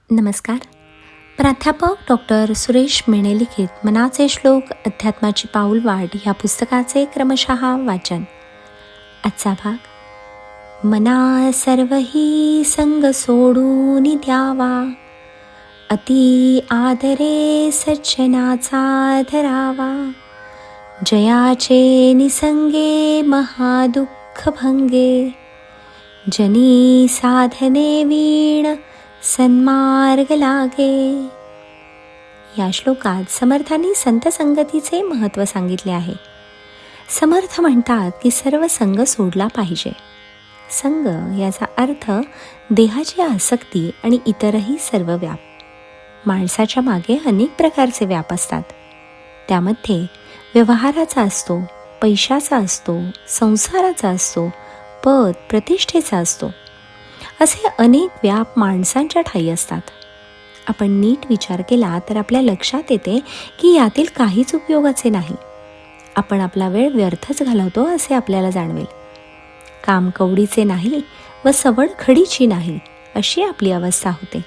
नमस्कार. प्राध्यापक डॉक्टर सुरेश मेणे लिखित मनाचे श्लोक अध्यात्माची पाऊलवाट या पुस्तकाचे क्रमशः वाचन. आजचा भाग. मना सर्वही संग सोडून द्यावा, अति आदरे सज्जनाचा धरावा. जयाचे निसंगे महादुःख भंगे, जनी साधने वीण सन्मार्ग लागे. या श्लोकात समर्थांनी संत संगतीचे महत्त्व सांगितले आहे. समर्थ म्हणतात की सर्व संग सोडला पाहिजे. संग याचा अर्थ देहाची आसक्ती आणि इतरही सर्व व्याप. माणसाच्या मागे अनेक प्रकारचे व्याप असतात. त्यामध्ये व्यवहाराचा असतो, पैशाचा असतो, संसाराचा असतो, पद प्रतिष्ठेचा असतो. असे अनेक व्याप माणसांच्या ठायी असतात. आपण नीट विचार केला तर आपल्या लक्षात येते की यातील काहीच उपयोगाचे नाही. आपण आपला वेळ व्यर्थच घालवतो असे आपल्याला जाणवेल. काम कवडीचे नाही व सवड खडीची नाही अशी आपली अवस्था होते.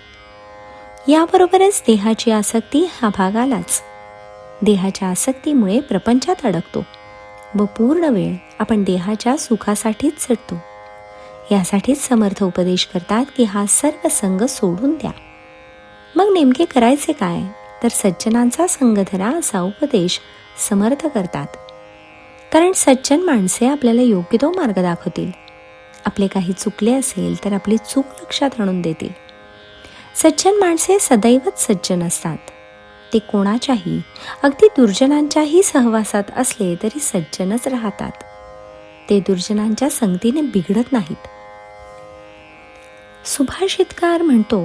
याबरोबरच देहाची आसक्ती हा भाग आलाच. देहाच्या आसक्तीमुळे प्रपंचात अडकतो व पूर्ण वेळ आपण देहाच्या सुखासाठीच झटतो. यासाठीच समर्थ उपदेश करतात की हा सर्व संग सोडून द्या. मग नेमके करायचे काय? तर सज्जनांचा संग धरा असा उपदेश समर्थ करतात. कारण सज्जन माणसे आपल्याला योग्य तो मार्ग दाखवतील. आपले काही चुकले असेल तर आपली चूक लक्षात आणून देतील. सज्जन माणसे सदैवच सज्जन असतात. ते कोणाच्याही, अगदी दुर्जनांच्याही सहवासात असले तरी सज्जनच राहतात. ते दुर्जनांच्या संगतीने बिघडत नाहीत. सुभाषितकार म्हणतो,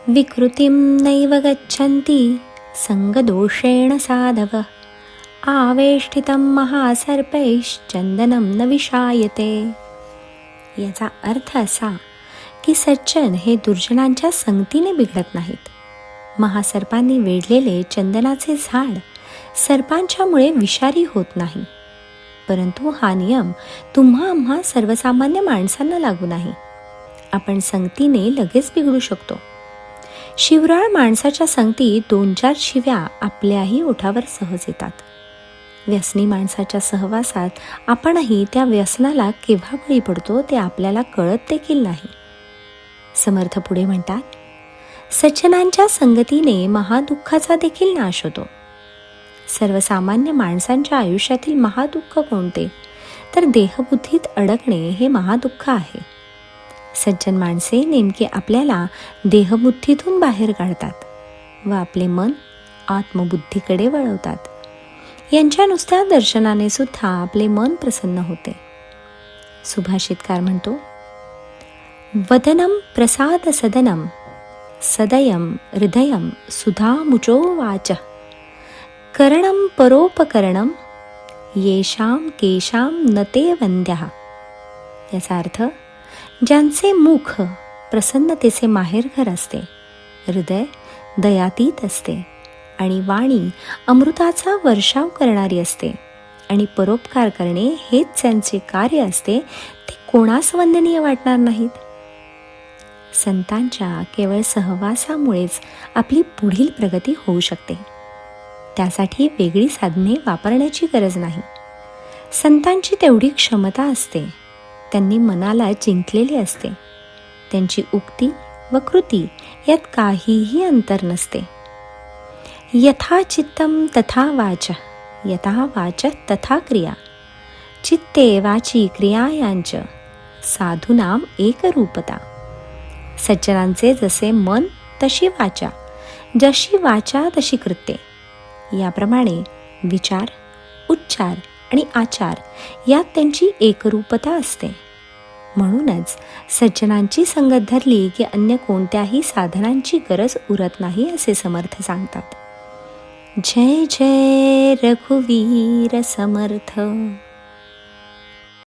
विकृतिं नैव गच्छन्ति संगदोषेण साधव, आवेष्टितं महासर्पैश्चंदनं न विषायते. याचा अर्थ असा की सज्जन हे दुर्जनांच्या संगतीने बिघडत नाहीत. महासर्पांनी वेढलेले चंदनाचे झाड सर्पांच्यामुळे विषारी होत नाही. परंतु हा नियम तुम्हा आम्हा सर्वसामान्य माणसांना लागू नाही. आपण संगतीने लगेच बिघडू शकतो. शिवराळ माणसाच्या संगतीत 2-4 शिव्या आपल्याही ओठावर सहज येतात. व्यसनी माणसाच्या सहवासात आपणही त्या व्यसनाला केव्हा बळी पडतो ते आपल्याला कळत देखील नाही. समर्थ पुढे म्हणतात, सज्जनांच्या संगतीने महादुःखाचा देखील नाश होतो. सर्वसामान्य माणसांच्या आयुष्यातील महादुःख कोणते? तर देहबुद्धीत अडकणे हे महादुःख आहे. सज्जन माणसे नेमके आपल्याला देहबुद्धीतून बाहेर काढतात व आपले मन आत्मबुद्धीकडे वळवतात. यांच्या नुसत्या दर्शनाने सुद्धा आपले मन प्रसन्न होते. सुभाषितकार म्हणतो, वदनम प्रसाद सदनम सदयम हृदयम सुधामुचो वाच, करणं परोपकरणं येषां केशां न ते वंद्यः. याचा अर्थ, ज्यांचे मुख प्रसन्नतेचे माहेरघर असते, हृदय दयातीत असते आणि वाणी अमृताचा वर्षाव करणारी असते आणि परोपकार करणे हेच त्यांचे कार्य असते, ते कोणास वंदनीय वाटणार नाहीत. संतांच्या केवळ सहवासामुळेच आपली पुढील प्रगती होऊ शकते. त्यासाठी वेगळी साधने वापरण्याची गरज नाही. संतांची तेवढी क्षमता असते. त्यांनी मनाला जिंकलेले असते. त्यांची उक्ती व कृती यात काहीही अंतर नसते. यथा चित्तम तथा वाच, यथा वाच तथा क्रिया, चित्ते वाची क्रियायांच साधूनाम एकरूपता. सज्जनांचे जसे मन तशी वाचा, जशी वाचा तशी कृत्ये. याप्रमाणे विचार, उच्चार आणि आचार यात त्यांची एकरूपता असते. म्हणूनच सज्जनांची संगत धरली की अन्य कोणत्याही साधनांची गरज उरत नाही असे समर्थ सांगतात. जय जय रघुवीर समर्थ.